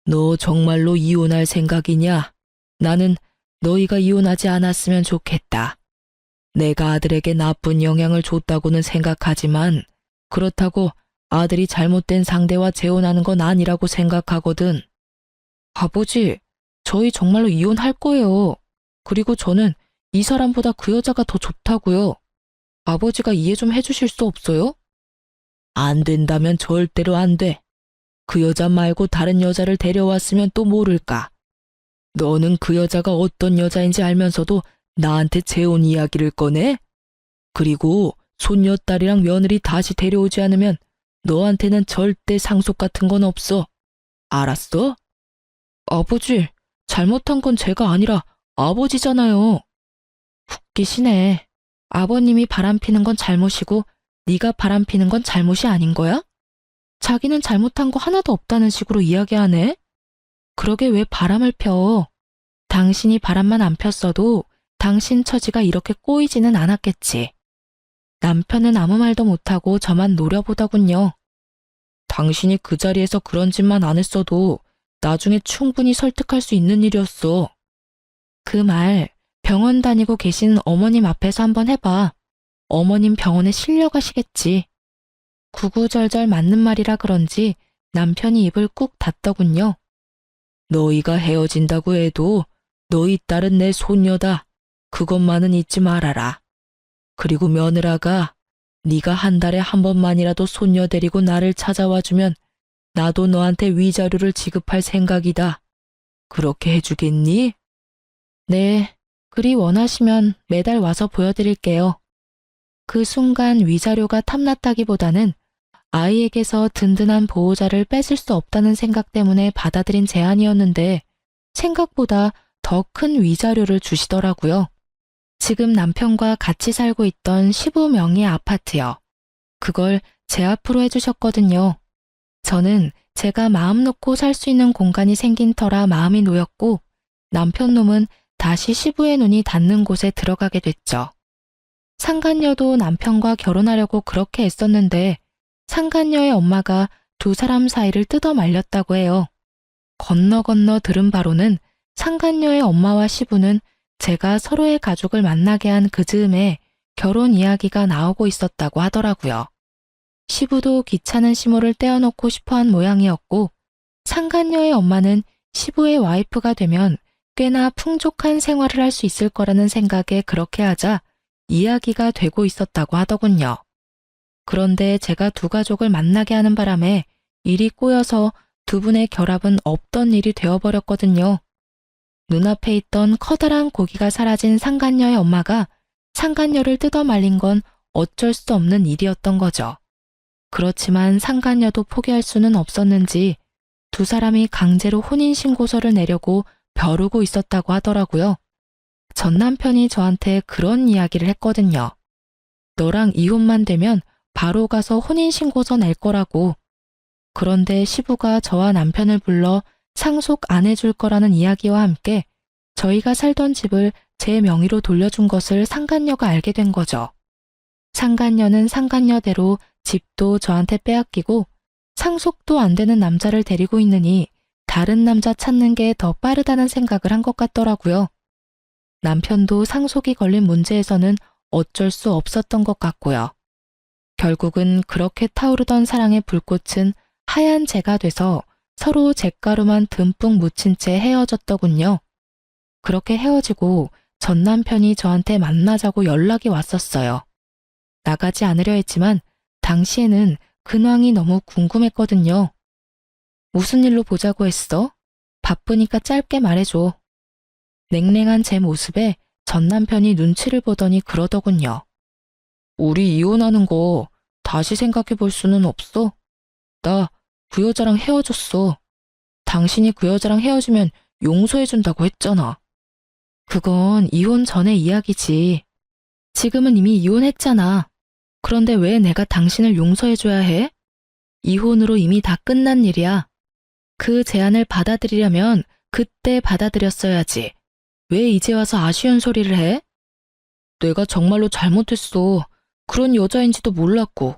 너 정말로 이혼할 생각이냐? 나는 너희가 이혼하지 않았으면 좋겠다. 내가 아들에게 나쁜 영향을 줬다고는 생각하지만 그렇다고 아들이 잘못된 상대와 재혼하는 건 아니라고 생각하거든. 아버지, 저희 정말로 이혼할 거예요. 그리고 저는 이 사람보다 그 여자가 더 좋다고요. 아버지가 이해 좀 해주실 수 없어요? 안 된다면 절대로 안 돼. 그 여자 말고 다른 여자를 데려왔으면 또 모를까. 너는 그 여자가 어떤 여자인지 알면서도 나한테 재혼 이야기를 꺼내? 그리고 손녀딸이랑 며느리 다시 데려오지 않으면 너한테는 절대 상속 같은 건 없어. 알았어? 아버지, 잘못한 건 제가 아니라 아버지잖아요. 웃기시네. 아버님이 바람피는 건 잘못이고 네가 바람피는 건 잘못이 아닌 거야? 자기는 잘못한 거 하나도 없다는 식으로 이야기하네. 그러게 왜 바람을 펴? 당신이 바람만 안 폈어도 당신 처지가 이렇게 꼬이지는 않았겠지. 남편은 아무 말도 못하고 저만 노려보더군요. 당신이 그 자리에서 그런 짓만 안 했어도 나중에 충분히 설득할 수 있는 일이었어. 그 말 병원 다니고 계신 어머님 앞에서 한번 해봐. 어머님 병원에 실려가시겠지. 구구절절 맞는 말이라 그런지 남편이 입을 꾹 닫더군요. 너희가 헤어진다고 해도 너희 딸은 내 손녀다. 그것만은 잊지 말아라. 그리고 며느라가 네가 한 달에 한 번만이라도 손녀 데리고 나를 찾아와주면 나도 너한테 위자료를 지급할 생각이다. 그렇게 해주겠니? 네, 그리 원하시면 매달 와서 보여드릴게요. 그 순간 위자료가 탐났다기보다는 아이에게서 든든한 보호자를 뺏을 수 없다는 생각 때문에 받아들인 제안이었는데 생각보다 더 큰 위자료를 주시더라고요. 지금 남편과 같이 살고 있던 시부 명의 아파트요. 그걸 제 앞으로 해주셨거든요. 저는 제가 마음 놓고 살 수 있는 공간이 생긴 터라 마음이 놓였고 남편 놈은 다시 시부의 눈이 닿는 곳에 들어가게 됐죠. 상간녀도 남편과 결혼하려고 그렇게 애썼는데 상간녀의 엄마가 두 사람 사이를 뜯어 말렸다고 해요. 건너 들은 바로는 상간녀의 엄마와 시부는 제가 서로의 가족을 만나게 한 그 즈음에 결혼 이야기가 나오고 있었다고 하더라고요. 시부도 귀찮은 시모를 떼어놓고 싶어한 모양이었고 상간녀의 엄마는 시부의 와이프가 되면 꽤나 풍족한 생활을 할 수 있을 거라는 생각에 그렇게 하자 이야기가 되고 있었다고 하더군요. 그런데 제가 두 가족을 만나게 하는 바람에 일이 꼬여서 두 분의 결합은 없던 일이 되어버렸거든요. 눈앞에 있던 커다란 고기가 사라진 상간녀의 엄마가 상간녀를 뜯어 말린 건 어쩔 수 없는 일이었던 거죠. 그렇지만 상간녀도 포기할 수는 없었는지 두 사람이 강제로 혼인신고서를 내려고 벼르고 있었다고 하더라고요. 전 남편이 저한테 그런 이야기를 했거든요. 너랑 이혼만 되면 바로 가서 혼인신고서 낼 거라고. 그런데 시부가 저와 남편을 불러 상속 안 해줄 거라는 이야기와 함께 저희가 살던 집을 제 명의로 돌려준 것을 상간녀가 알게 된 거죠. 상간녀는 상간녀대로 집도 저한테 빼앗기고 상속도 안 되는 남자를 데리고 있느니 다른 남자 찾는 게 더 빠르다는 생각을 한 것 같더라고요. 남편도 상속이 걸린 문제에서는 어쩔 수 없었던 것 같고요. 결국은 그렇게 타오르던 사랑의 불꽃은 하얀 재가 돼서 서로 잿가루만 듬뿍 묻힌 채 헤어졌더군요. 그렇게 헤어지고 전 남편이 저한테 만나자고 연락이 왔었어요. 나가지 않으려 했지만 당시에는 근황이 너무 궁금했거든요. 무슨 일로 보자고 했어? 바쁘니까 짧게 말해줘. 냉랭한 제 모습에 전 남편이 눈치를 보더니 그러더군요. 우리 이혼하는 거 다시 생각해 볼 수는 없어? 나 그 여자랑 헤어졌어. 당신이 그 여자랑 헤어지면 용서해준다고 했잖아. 그건 이혼 전의 이야기지. 지금은 이미 이혼했잖아. 그런데 왜 내가 당신을 용서해줘야 해? 이혼으로 이미 다 끝난 일이야. 그 제안을 받아들이려면 그때 받아들였어야지. 왜 이제 와서 아쉬운 소리를 해? 내가 정말로 잘못했어. 그런 여자인지도 몰랐고.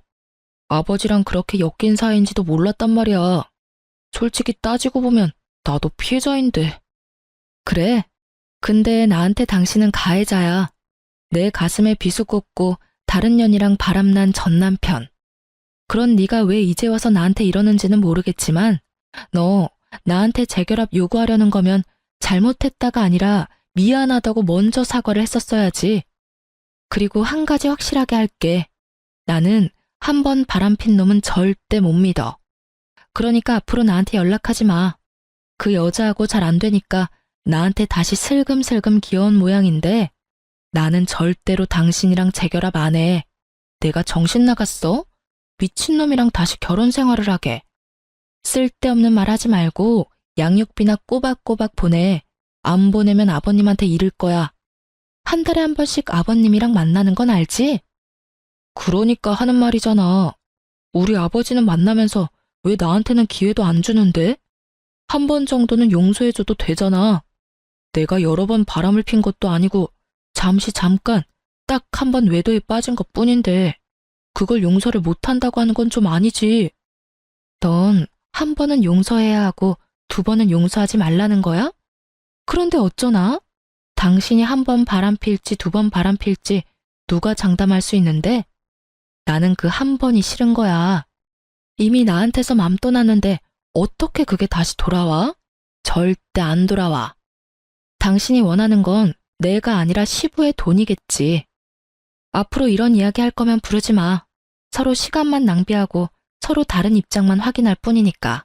아버지랑 그렇게 엮인 사이인지도 몰랐단 말이야. 솔직히 따지고 보면 나도 피해자인데. 그래. 근데 나한테 당신은 가해자야. 내 가슴에 비수 꽂고 다른 년이랑 바람난 전 남편. 그런 네가 왜 이제 와서 나한테 이러는지는 모르겠지만 너 나한테 재결합 요구하려는 거면 잘못했다가 아니라 미안하다고 먼저 사과를 했었어야지. 그리고 한 가지 확실하게 할게. 나는 한 번 바람핀 놈은 절대 못 믿어. 그러니까 앞으로 나한테 연락하지 마. 그 여자하고 잘 안 되니까 나한테 다시 슬금슬금 기어온 모양인데 나는 절대로 당신이랑 재결합 안 해. 내가 정신 나갔어? 미친놈이랑 다시 결혼 생활을 하게. 쓸데없는 말 하지 말고 양육비나 꼬박꼬박 보내. 안 보내면 아버님한테 이를 거야. 한 달에 한 번씩 아버님이랑 만나는 건 알지? 그러니까 하는 말이잖아. 우리 아버지는 만나면서 왜 나한테는 기회도 안 주는데? 한 번 정도는 용서해줘도 되잖아. 내가 여러 번 바람을 핀 것도 아니고 잠깐 딱 한 번 외도에 빠진 것 뿐인데 그걸 용서를 못한다고 하는 건 좀 아니지. 넌 한 번은 용서해야 하고 두 번은 용서하지 말라는 거야? 그런데 어쩌나? 당신이 한 번 바람 필지 두 번 바람 필지 누가 장담할 수 있는데? 나는 그 한 번이 싫은 거야. 이미 나한테서 맘 떠났는데 어떻게 그게 다시 돌아와? 절대 안 돌아와. 당신이 원하는 건 내가 아니라 시부의 돈이겠지. 앞으로 이런 이야기 할 거면 부르지 마. 서로 시간만 낭비하고 서로 다른 입장만 확인할 뿐이니까.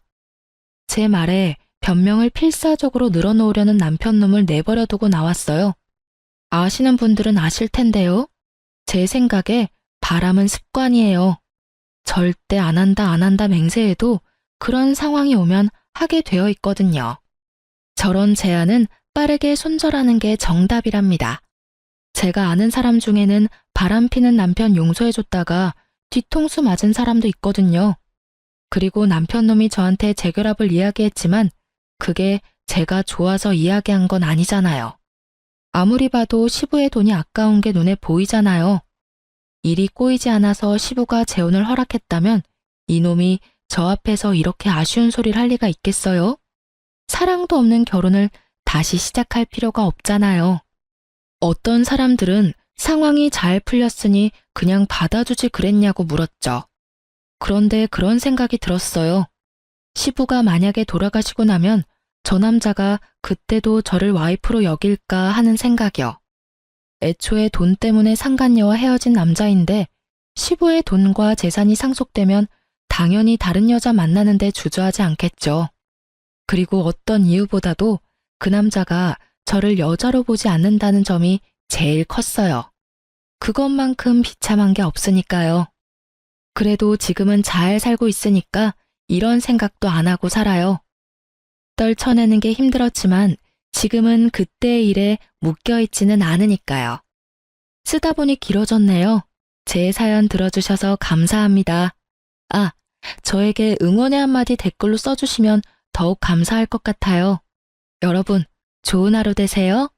제 말에 변명을 필사적으로 늘어놓으려는 남편놈을 내버려 두고 나왔어요. 아시는 분들은 아실 텐데요. 제 생각에 바람은 습관이에요. 절대 안 한다 맹세해도 그런 상황이 오면 하게 되어 있거든요. 저런 제안은 빠르게 손절하는 게 정답이랍니다. 제가 아는 사람 중에는 바람 피는 남편 용서해줬다가 뒤통수 맞은 사람도 있거든요. 그리고 남편놈이 저한테 재결합을 이야기했지만 그게 제가 좋아서 이야기한 건 아니잖아요. 아무리 봐도 시부의 돈이 아까운 게 눈에 보이잖아요. 일이 꼬이지 않아서 시부가 재혼을 허락했다면 이놈이 저 앞에서 이렇게 아쉬운 소리를 할 리가 있겠어요? 사랑도 없는 결혼을 다시 시작할 필요가 없잖아요. 어떤 사람들은 상황이 잘 풀렸으니 그냥 받아주지 그랬냐고 물었죠. 그런데 그런 생각이 들었어요. 시부가 만약에 돌아가시고 나면 저 남자가 그때도 저를 와이프로 여길까 하는 생각이요. 애초에 돈 때문에 상간녀와 헤어진 남자인데 시부의 돈과 재산이 상속되면 당연히 다른 여자 만나는데 주저하지 않겠죠. 그리고 어떤 이유보다도 그 남자가 저를 여자로 보지 않는다는 점이 제일 컸어요. 그것만큼 비참한 게 없으니까요. 그래도 지금은 잘 살고 있으니까 이런 생각도 안 하고 살아요. 떨쳐내는 게 힘들었지만 지금은 그때의 일에 묶여있지는 않으니까요. 쓰다 보니 길어졌네요. 제 사연 들어주셔서 감사합니다. 아, 저에게 응원의 한마디 댓글로 써주시면 더욱 감사할 것 같아요. 여러분, 좋은 하루 되세요.